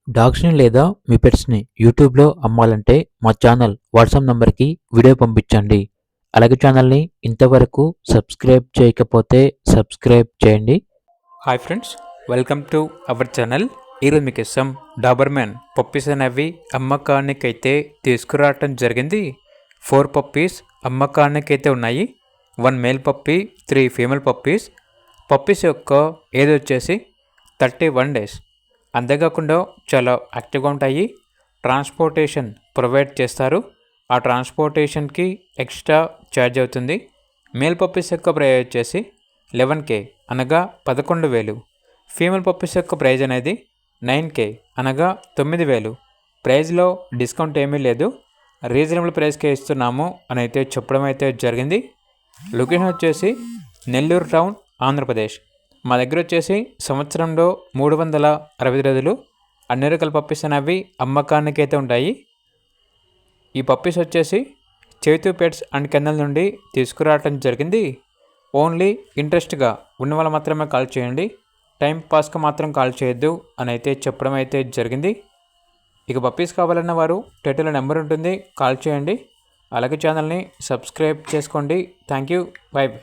డాగ్స్‌ని లేదా మీ పెట్స్‌ని యూట్యూబ్‌లో అమ్మాలంటే మా ఛానల్ వాట్సాప్ నంబర్‌కి వీడియో పంపించండి. అలాగే ఛానల్‌ని ఇంతవరకు సబ్స్క్రైబ్ చేయకపోతే సబ్స్క్రైబ్ చేయండి. Hi friends, welcome to our channel. ఈరోజు మీకు ఇష్టం డాబర్మెన్ పప్పీస్ అనేవి అమ్మకానికైతే తీసుకురావటం జరిగింది. 4 పప్పీస్ అమ్మకానికైతే ఉన్నాయి. 1 male puppy, 3 female puppies. Puppies యొక్క ఏజ్ వచ్చేసి 31 డేస్. అంతేకాకుండా చాలా యాక్టివ్గా ఉంటాయి. ట్రాన్స్పోర్టేషన్ ప్రొవైడ్ చేస్తారు. ఆ ట్రాన్స్పోర్టేషన్కి ఎక్స్ట్రా ఛార్జ్ అవుతుంది. మేల్ పప్పీస్ యొక్క ప్రైస్ వచ్చేసి 11K అనగా 11,000. ఫీమేల్ పప్పీస్ యొక్క ప్రైజ్ అనేది 9K అనగా 9,000. ప్రైజ్లో డిస్కౌంట్ ఏమీ లేదు, రీజనబుల్ ప్రైస్కే ఇస్తున్నాము అని అయితే చెప్పడం అయితే జరిగింది. లొకేషన్ వచ్చేసి నెల్లూరు టౌన్, ఆంధ్రప్రదేశ్. మా దగ్గర వచ్చేసి సంవత్సరంలో 365 రోజులు అన్ని రకాల పప్పీస్ అనేవి అమ్మకానికి అయితే ఉంటాయి. ఈ పప్పీస్ వచ్చేసి చైతు పెట్స్ అండ్ కెన్నెల్ నుండి తీసుకురావటం జరిగింది. ఓన్లీ ఇంట్రెస్ట్గా ఉన్న వాళ్ళు మాత్రమే కాల్ చేయండి, టైం పాస్కి మాత్రం కాల్ చేయొద్దు అని అయితే చెప్పడం అయితే జరిగింది. ఇక పప్పీస్ కావాలన్న వారు టైటిల్లో నెంబర్ ఉంటుంది, కాల్ చేయండి. అలాగే ఛానల్ని సబ్స్క్రైబ్ చేసుకోండి. Thank you, by by.